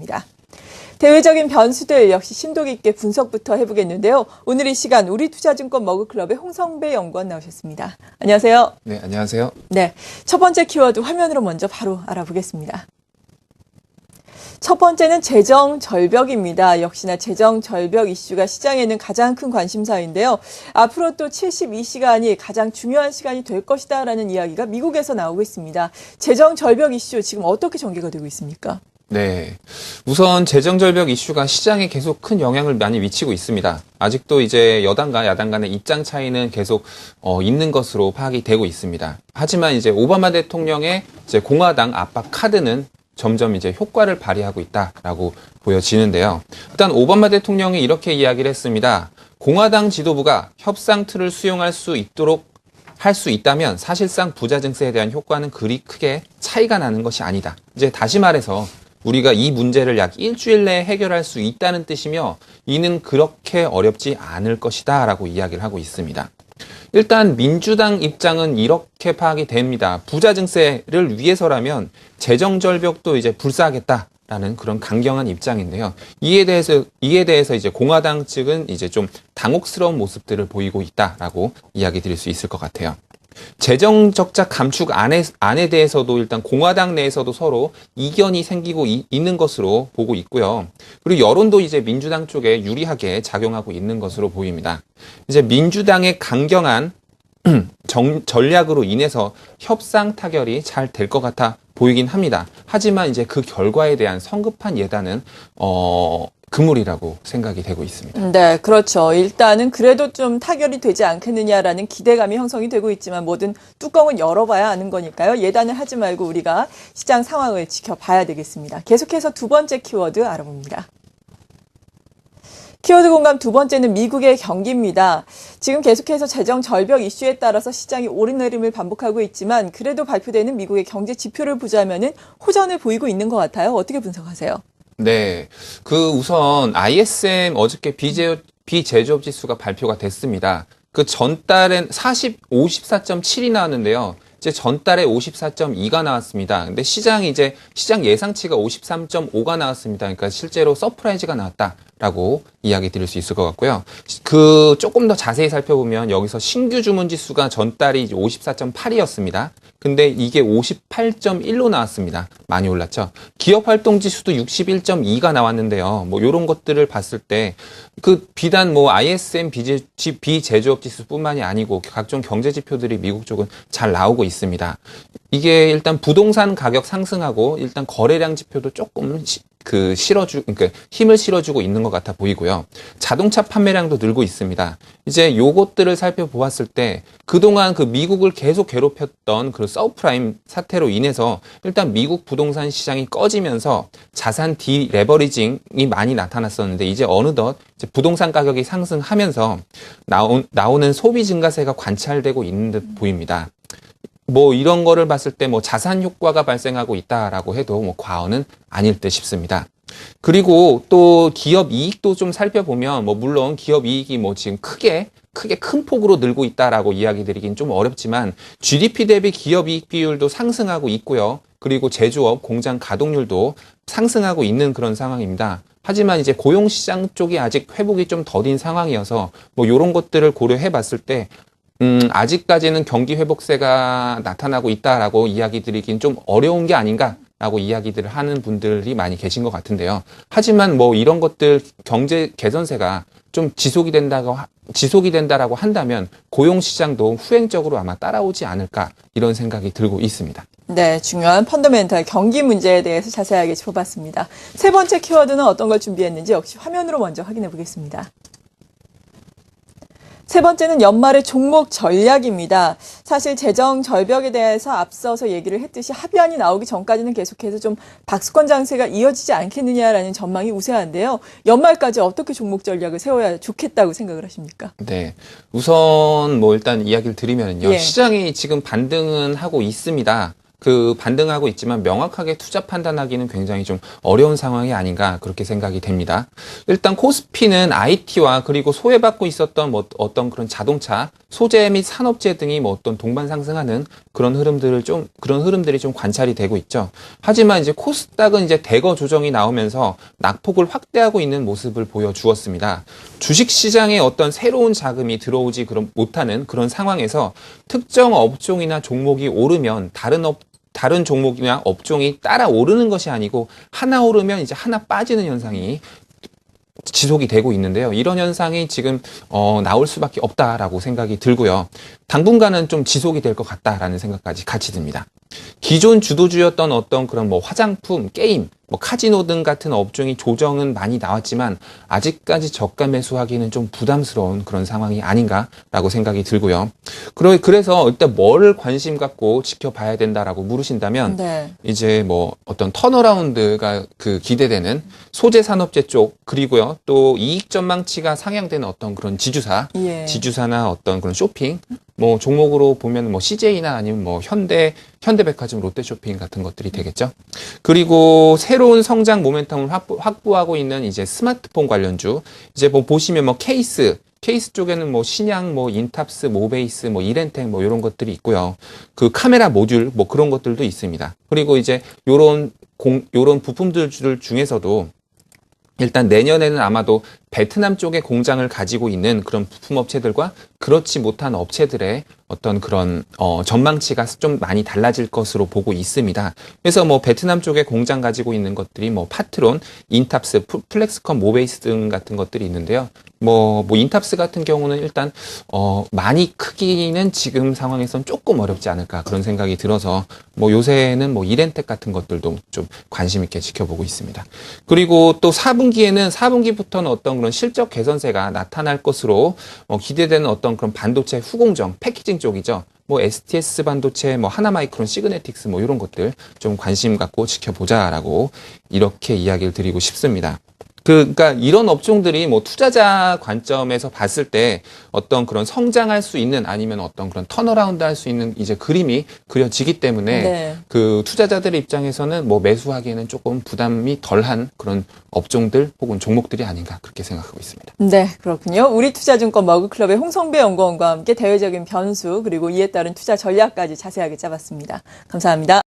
알아보겠습니다. 대외적인 변수들 역시 심도 깊게 분석부터 해보겠는데요. 오늘 이 시간 우리투자증권 머그클럽의 홍성배 연구원 나오셨습니다. 안녕하세요. 네, 안녕하세요. 네, 첫 번째 키워드 화면으로 먼저 바로 알아보겠습니다. 첫 번째는 재정 절벽입니다. 역시나 재정 절벽 이슈가 시장에는 가장 큰 관심사인데요. 앞으로 또 72시간이 가장 중요한 시간이 될 것이다라는 이야기가 미국에서 나오고 있습니다. 재정 절벽 이슈 지금 어떻게 전개가 되고 있습니까? 네. 우선 재정 절벽 이슈가 시장에 계속 큰 영향을 많이 미치고 있습니다. 아직도 이제 여당과 야당 간의 입장 차이는 계속 있는 것으로 파악이 되고 있습니다. 하지만 이제 오바마 대통령의 이제 공화당 압박 카드는 점점 이제 효과를 발휘하고 있다라고 보여지는데요. 일단 오바마 대통령이 이렇게 이야기를 했습니다. 공화당 지도부가 협상 틀을 수용할 수 있도록 할 수 있다면 사실상 부자 증세에 대한 효과는 그리 크게 차이가 나는 것이 아니다. 이제 다시 말해서 우리가 이 문제를 약 일주일 내에 해결할 수 있다는 뜻이며 이는 그렇게 어렵지 않을 것이다 라고 이야기를 하고 있습니다. 일단 민주당 입장은 이렇게 파악이 됩니다. 부자 증세를 위해서라면 재정 절벽도 이제 불사하겠다라는 그런 강경한 입장인데요. 이에 대해서 이제 공화당 측은 이제 좀 당혹스러운 모습들을 보이고 있다라고 이야기 드릴 수 있을 것 같아요. 재정 적자 감축 안에 대해서도 일단 공화당 내에서도 서로 이견이 생기고 있는 것으로 보고 있고요. 그리고 여론도 이제 민주당 쪽에 유리하게 작용하고 있는 것으로 보입니다. 이제 민주당의 강경한 전략으로 인해서 협상 타결이 잘 될 것 같아 보이긴 합니다. 하지만 이제 그 결과에 대한 성급한 예단은 그물이라고 생각이 되고 있습니다. 네, 그렇죠. 일단은 그래도 좀 타결이 되지 않겠느냐라는 기대감이 형성이 되고 있지만 뭐든 뚜껑은 열어봐야 아는 거니까요. 예단을 하지 말고 우리가 시장 상황을 지켜봐야 되겠습니다. 계속해서 두 번째 키워드 알아봅니다. 키워드 공감 두 번째는 미국의 경기입니다. 지금 계속해서 재정 절벽 이슈에 따라서 시장이 오르내림을 반복하고 있지만 그래도 발표되는 미국의 경제 지표를 보자면은 호전을 보이고 있는 것 같아요. 어떻게 분석하세요? 네. 우선 ISM 어저께 비제조업 지수가 발표가 됐습니다. 그 전달엔 54.7이 나왔는데요. 이제 전달에 54.2가 나왔습니다. 근데 시장 예상치가 53.5가 나왔습니다. 그러니까 실제로 서프라이즈가 나왔다라고 이야기 드릴 수 있을 것 같고요. 조금 더 자세히 살펴보면 여기서 신규 주문 지수가 전달이 54.8이었습니다. 근데 이게 58.1로 나왔습니다. 많이 올랐죠. 기업 활동 지수도 61.2가 나왔는데요. 뭐 요런 것들을 봤을 때 비단 ISM 비제조업 지수뿐만이 아니고 각종 경제 지표들이 미국 쪽은 잘 나오고 있습니다. 이게 일단 부동산 가격 상승하고 일단 거래량 지표도 조금 힘을 실어주고 있는 것 같아 보이고요. 자동차 판매량도 늘고 있습니다. 이제 요것들을 살펴보았을 때 그동안 미국을 계속 괴롭혔던 그 서브프라임 사태로 인해서 일단 미국 부동산 시장이 꺼지면서 자산 디레버리징이 많이 나타났었는데 이제 어느덧 이제 부동산 가격이 상승하면서 나오는 소비 증가세가 관찰되고 있는 듯 보입니다. 이런 거를 봤을 때 자산 효과가 발생하고 있다라고 해도 과언은 아닐 듯 싶습니다. 그리고 또 기업 이익도 좀 살펴보면 물론 기업 이익이 지금 크게 큰 폭으로 늘고 있다라고 이야기 드리긴 좀 어렵지만 GDP 대비 기업 이익 비율도 상승하고 있고요. 그리고 제조업 공장 가동률도 상승하고 있는 그런 상황입니다. 하지만 이제 고용 시장 쪽이 아직 회복이 좀 더딘 상황이어서 이런 것들을 고려해 봤을 때 아직까지는 경기 회복세가 나타나고 있다라고 이야기 드리긴 좀 어려운 게 아닌가라고 이야기들을 하는 분들이 많이 계신 것 같은데요. 하지만 이런 것들 경제 개선세가 좀 지속이 된다라고 한다면 고용 시장도 후행적으로 아마 따라오지 않을까 이런 생각이 들고 있습니다. 네, 중요한 펀더멘털 경기 문제에 대해서 자세하게 짚어봤습니다. 세 번째 키워드는 어떤 걸 준비했는지 역시 화면으로 먼저 확인해 보겠습니다. 세 번째는 연말의 종목 전략입니다. 사실 재정 절벽에 대해서 앞서서 얘기를 했듯이 합의안이 나오기 전까지는 계속해서 좀 박스권 장세가 이어지지 않겠느냐라는 전망이 우세한데요. 연말까지 어떻게 종목 전략을 세워야 좋겠다고 생각을 하십니까? 네. 우선 일단 이야기를 드리면요. 예. 시장이 지금 반등은 하고 있습니다. 반등하고 있지만 명확하게 투자 판단하기는 굉장히 좀 어려운 상황이 아닌가 그렇게 생각이 됩니다. 일단 코스피는 IT와 그리고 소외받고 있었던 어떤 그런 자동차, 소재 및 산업재 등이 뭐 어떤 동반 상승하는 그런 흐름들이 좀 관찰이 되고 있죠. 하지만 이제 코스닥은 이제 대거 조정이 나오면서 낙폭을 확대하고 있는 모습을 보여주었습니다. 주식 시장에 어떤 새로운 자금이 들어오지 못하는 그런 상황에서 특정 업종이나 종목이 오르면 다른 종목이나 업종이 따라 오르는 것이 아니고 하나 오르면 이제 하나 빠지는 현상이 지속이 되고 있는데요. 이런 현상이 지금 나올 수밖에 없다라고 생각이 들고요. 당분간은 좀 지속이 될 것 같다라는 생각까지 같이 듭니다. 기존 주도주였던 어떤 그런 뭐 화장품, 게임, 뭐 카지노 등 같은 업종이 조정은 많이 나왔지만 아직까지 저가 매수하기는 좀 부담스러운 그런 상황이 아닌가라고 생각이 들고요. 그래서 일단 뭘 관심 갖고 지켜봐야 된다라고 물으신다면 네. 이제 뭐 어떤 턴어라운드가 기대되는 소재 산업재 쪽 그리고요 또 이익 전망치가 상향되는 어떤 그런 예. 지주사나 어떤 그런 쇼핑 뭐 종목으로 보면 뭐 CJ나 아니면 뭐 현대백화점, 롯데쇼핑 같은 것들이 되겠죠. 그리고 새로운 성장 모멘텀을 확보하고 있는 이제 스마트폰 관련주 이제 뭐 보시면 뭐 케이스 쪽에는 뭐 신양, 뭐 인탑스, 모베이스, 뭐 이렌텍 뭐 이런 것들이 있고요. 그 카메라 모듈 뭐 그런 것들도 있습니다. 그리고 이제 요런 부품들 중에서도 일단 내년에는 아마도 베트남 쪽에 공장을 가지고 있는 그런 부품 업체들과 그렇지 못한 업체들의 어떤 그런 전망치가 좀 많이 달라질 것으로 보고 있습니다. 그래서 뭐 베트남 쪽에 공장 가지고 있는 것들이 뭐 파트론, 인탑스, 플렉스컴, 모베이스 등 같은 것들이 있는데요. 뭐 인탑스 같은 경우는 일단 많이 크기는 지금 상황에선 조금 어렵지 않을까 그런 생각이 들어서 뭐 요새는 뭐 이렌텍 같은 것들도 좀 관심 있게 지켜보고 있습니다. 그리고 또 4분기부터는 어떤 그런 실적 개선세가 나타날 것으로 기대되는 어떤 그런 반도체 후공정, 패키징 쪽이죠. 뭐 STS 반도체, 뭐 하나마이크론, 시그네틱스 뭐 이런 것들 좀 관심 갖고 지켜보자라고 이렇게 이야기를 드리고 싶습니다. 그러니까 이런 업종들이 뭐 투자자 관점에서 봤을 때 어떤 그런 성장할 수 있는 아니면 어떤 그런 턴어라운드 할 수 있는 이제 그림이 그려지기 때문에 네. 그 투자자들의 입장에서는 뭐 매수하기에는 조금 부담이 덜한 그런 업종들 혹은 종목들이 아닌가 그렇게 생각하고 있습니다. 네, 그렇군요. 우리투자증권 머그클럽의 홍성배 연구원과 함께 대외적인 변수 그리고 이에 따른 투자 전략까지 자세하게 짜봤습니다. 감사합니다.